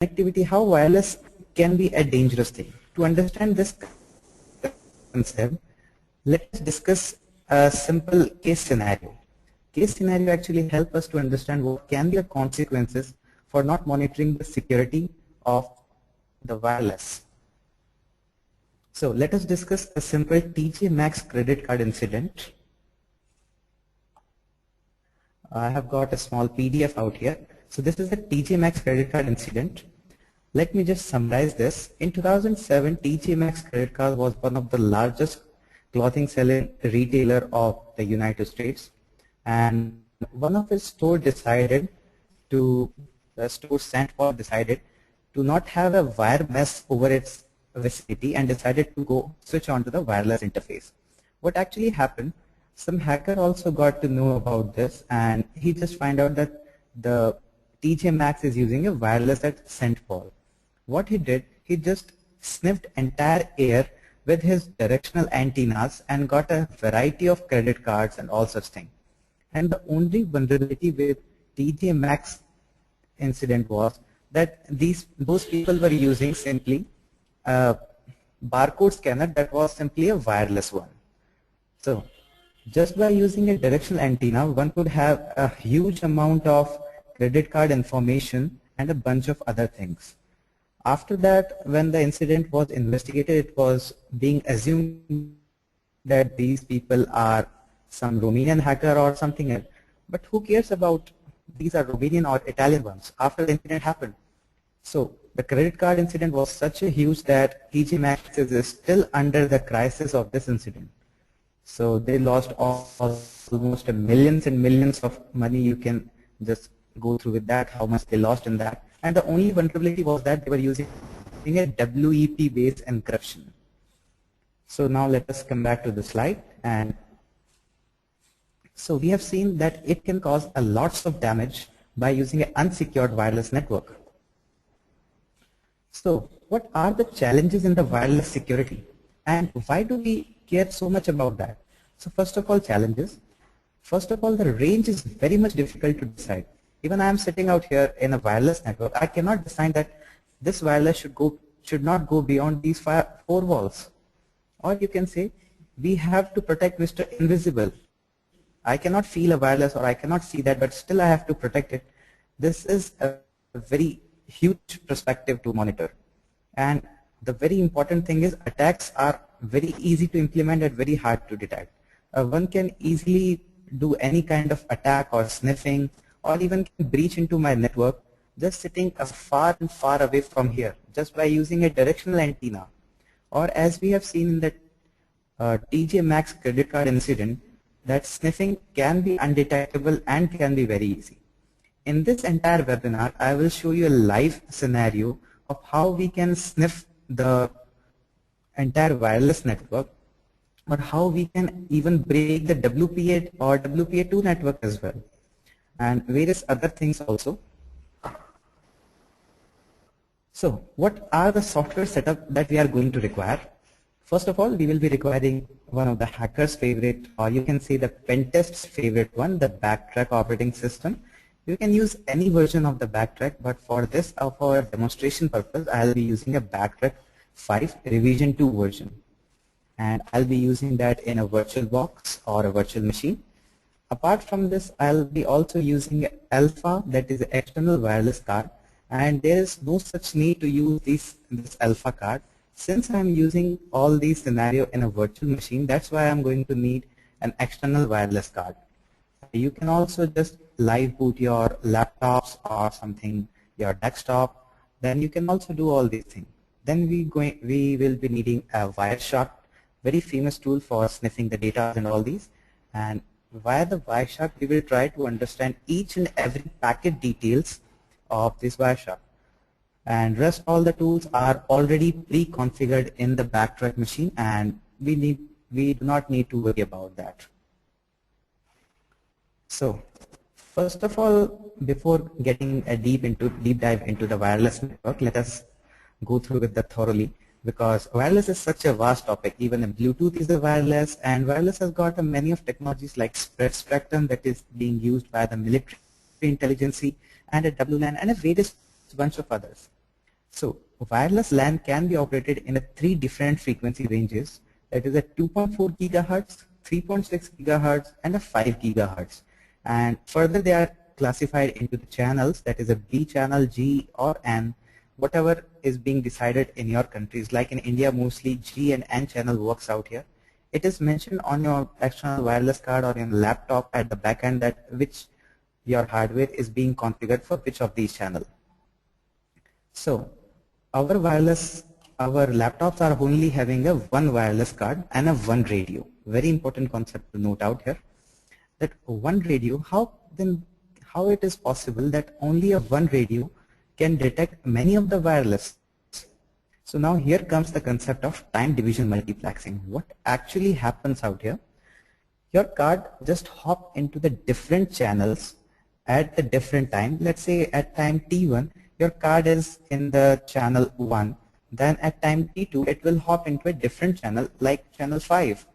connectivity, how wireless can be a dangerous thing. To understand this concept, let us discuss a simple case scenario. Case scenario actually help us to understand what can be the consequences for not monitoring the security of the wireless. So let us discuss a simple TJ Maxx credit card incident. I have got a small PDF out here. So this is a TJ Maxx credit card incident. Let me just summarize this. In 2007, TJ Maxx credit card was one of the largest clothing selling retailer of the United States, and one of its store decided to, the store Sandford decided to not have a wire mesh over its vicinity and decided to go switch on to the wireless interface. What actually happened, some hacker also got to know about this, and he just find out that the TJ Maxx is using a wireless at St. Paul. What he did, he just sniffed entire air with his directional antennas and got a variety of credit cards and all such things. And the only vulnerability with TJ Maxx incident was that those people were using simply a barcode scanner that was simply a wireless one. So just by using a directional antenna, one could have a huge amount of credit card information and a bunch of other things. After that, when the incident was investigated, it was being assumed that these people are some Romanian hacker or something else. But who cares about these are Romanian or Italian ones after the incident happened? So the credit card incident was such a huge that TJ Maxx is still under the crisis of this incident. So they lost almost millions and millions of money. You can just go through with that, how much they lost in that. And the only vulnerability was that they were using a WEP based encryption. So now let us come back to the slide. And so we have seen that it can cause a lots of damage by using an unsecured wireless network. So what are the challenges in the wireless security, and why do we care so much about that? So first of all, challenges. First of all, the range is very much difficult to decide. Even I am sitting out here in a wireless network, I cannot decide that this wireless should not go beyond these four walls. Or you can say, we have to protect Mr. Invisible. I cannot feel a wireless or I cannot see that, but still I have to protect it. This is a very huge perspective to monitor. And the very important thing is attacks are very easy to implement and very hard to detect. One can easily do any kind of attack or sniffing, or even can breach into my network just sitting far and far away from here just by using a directional antenna. Or as we have seen in the TJ Maxx credit card incident, that sniffing can be undetectable and can be very easy. In this entire webinar, I will show you a live scenario of how we can sniff the entire wireless network, or how we can even break the WPA or WPA2 network as well, and various other things also. So what are the software setup that we are going to require? First of all, we will be requiring one of the hacker's favorite, or you can say the pen test's favorite one, the Backtrack operating system. You can use any version of the Backtrack, but for this, for demonstration purpose, I'll be using a Backtrack 5 revision 2 version. And I'll be using that in a virtual box or a virtual machine. Apart from this, I'll be also using Alpha, that is an external wireless card, and there is no such need to use this Alpha card. Since I'm using all these scenarios in a virtual machine, that's why I'm going to need an external wireless card. You can also just live boot your laptops or something, your desktop, then you can also do all these things. Then we will be needing a Wireshark, very famous tool for sniffing the data and all these. And via the Wireshark, we will try to understand each and every packet details of this Wireshark. And rest all the tools are already pre-configured in the Backtrack machine, and we do not need to worry about that. So first of all, before getting a deep dive into the wireless network, let us go through with that thoroughly, because wireless is such a vast topic. Even Bluetooth is a wireless, and wireless has got many of technologies like spread spectrum that is being used by the military intelligence, and a WLAN, and a various bunch of others. So wireless LAN can be operated in a 3 different frequency ranges, that is a 2.4 gigahertz, 3.6 gigahertz, and a 5 gigahertz. And further they are classified into the channels, that is a B channel, G or N, whatever is being decided in your countries. Like in India, mostly G and N channel works out here. It is mentioned on your external wireless card or in laptop at the back end that which your hardware is being configured for which of these channels. So our laptops are only having a one wireless card and a one radio. Very important concept to note out here. That one radio, how it is possible that only a one radio can detect many of the wireless. So now here comes the concept of time division multiplexing. What actually happens out here? Your card just hop into the different channels at the different time. Let's say at time T1, your card is in the channel 1. Then at time T2, it will hop into a different channel like channel 5.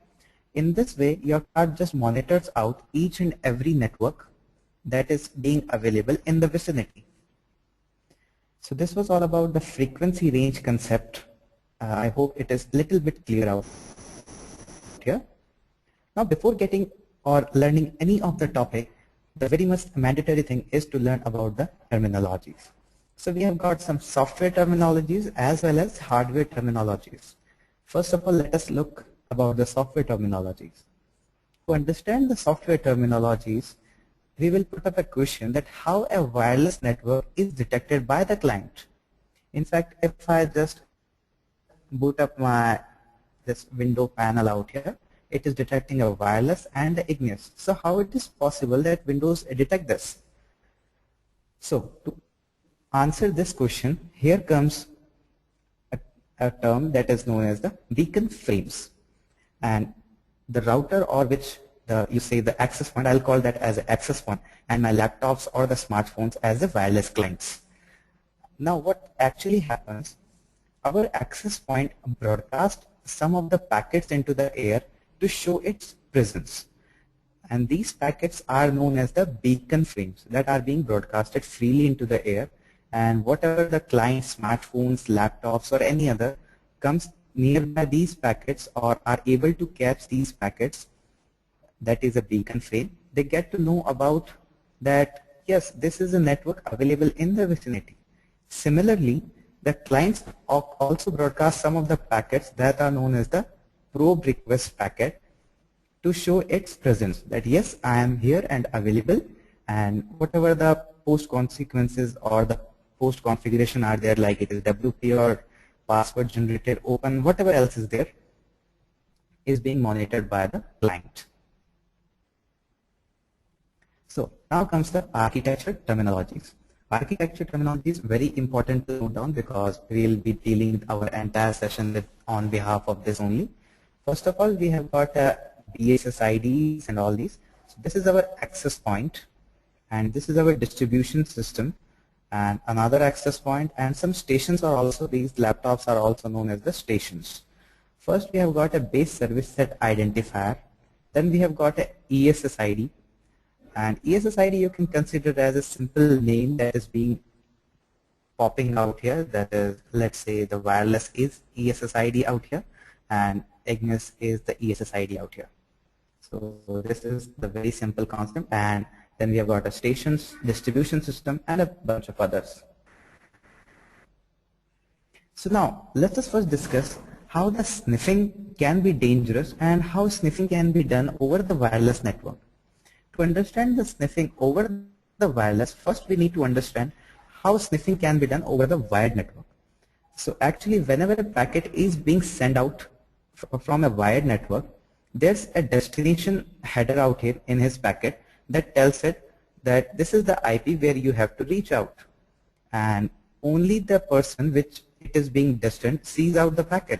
In this way, your card just monitors out each and every network that is being available in the vicinity. So this was all about the frequency range concept. I hope it is a little bit clear out here. Now before getting or learning any of the topic, the very much mandatory thing is to learn about the terminologies. So we have got some software terminologies as well as hardware terminologies. First of all, let us look about the software terminologies. To understand the software terminologies, we will put up a question that how a wireless network is detected by the client. In fact, if I just boot up this window panel out here, it is detecting a wireless and the Ignis. So how it is possible that Windows detect this? So to answer this question, here comes a term that is known as the beacon frames, and the router or which you say the access point, I'll call that as an access point, and my laptops or the smartphones as the wireless clients. Now what actually happens, our access point broadcasts some of the packets into the air to show its presence, and these packets are known as the beacon frames that are being broadcasted freely into the air, and whatever the client, smartphones, laptops or any other comes nearby these packets or are able to catch these packets, that is a beacon frame. They get to know about that, yes, this is a network available in the vicinity. Similarly, the clients also broadcast some of the packets that are known as the probe request packet to show its presence, that yes, I am here and available, and whatever the post consequences or the post configuration are there, like it is WP or password generated open, whatever else is there, is being monitored by the client. So now comes the architecture terminologies. Architecture terminology is very important to note down because we will be dealing with our entire session on behalf of this only. First of all, we have got BSSIDs and all these. So this is our access point, and this is our distribution system, and another access point, and some stations are also, these laptops are also known as the stations. First we have got a base service set identifier, then we have got a ESSID, and ESSID you can consider as a simple name that is being popping out here, that is, let's say the wireless is ESSID out here and Ignis is the ESSID out here. So this is the very simple concept, and then we have got a stations, distribution system, and a bunch of others. So now let us first discuss how the sniffing can be dangerous and how sniffing can be done over the wireless network. To understand the sniffing over the wireless, first we need to understand how sniffing can be done over the wired network. So actually, whenever a packet is being sent out from a wired network, there's a destination header out here in his packet that tells it that this is the IP where you have to reach out, and only the person which it is being destined sees out the packet.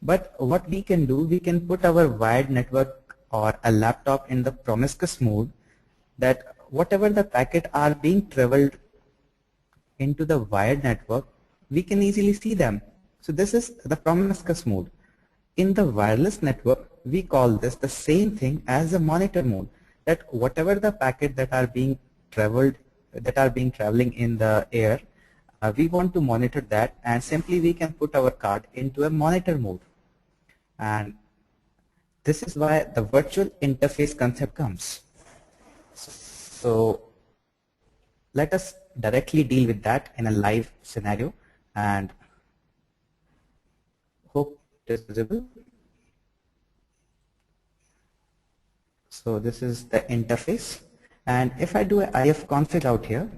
But what we can do, we can put our wired network or a laptop in the promiscuous mode, that whatever the packet are being traveled into the wired network, we can easily see them. So this is the promiscuous mode. In the wireless network, we call this the same thing as a monitor mode, that whatever the packet that are being traveling in the air, we want to monitor that, and simply we can put our card into a monitor mode. And this is why the virtual interface concept comes. So let us directly deal with that in a live scenario, and hope it is visible. So this is the interface, and if I do a ifconfig out here,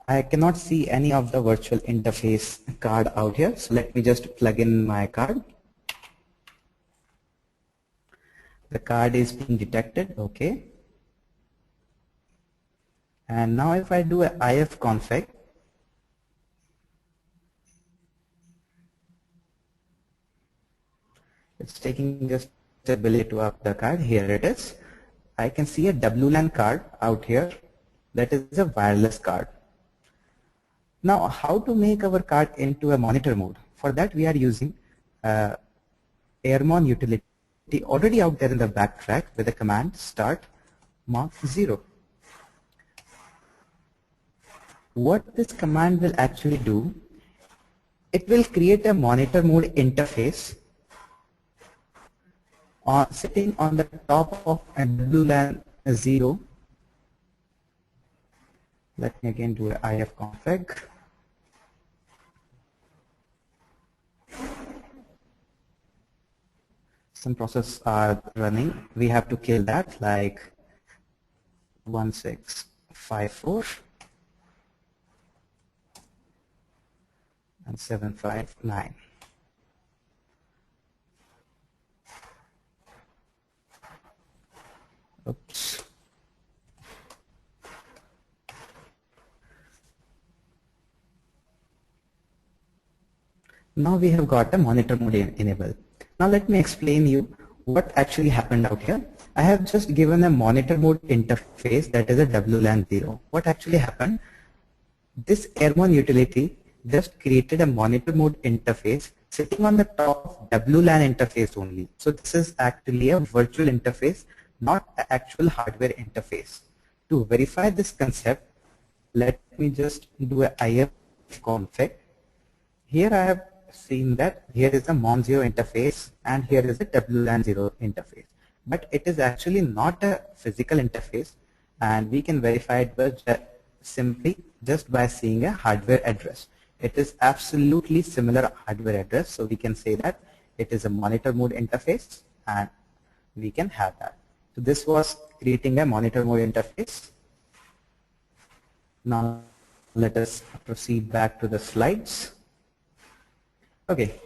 I cannot see any of the virtual interface card out here. So let me just plug in my card. The card is being detected, okay. And now if I do a ifconfig, it's taking just the ability to up the card. Here it is. I can see a WLAN card out here that is a wireless card. Now how to make our card into a monitor mode? For that we are using Airmon utility already out there in the backtrack with the command start mark 0. What this command will actually do, it will create a monitor mode interface sitting on the top of a WLAN 0. Let me again do an ifconfig. Some processes are running. We have to kill that, like 1654 and 759. Oops. Now we have got a monitor mode enabled. Now let me explain you what actually happened out here. I have just given a monitor mode interface that is a WLAN 0. What actually happened? This Airmon utility just created a monitor mode interface sitting on the top of WLAN interface only. So this is actually a virtual interface, not an actual hardware interface. To verify this concept, let me just do a ifconfig. Here I have seen that here is a Mon0 interface and here is a WLAN 0 interface. But it is actually not a physical interface, and we can verify it by simply just by seeing a hardware address. It is absolutely similar hardware address, so we can say that it is a monitor mode interface and we can have that. So this was creating a monitor mode interface. Now let us proceed back to the slides. Okay,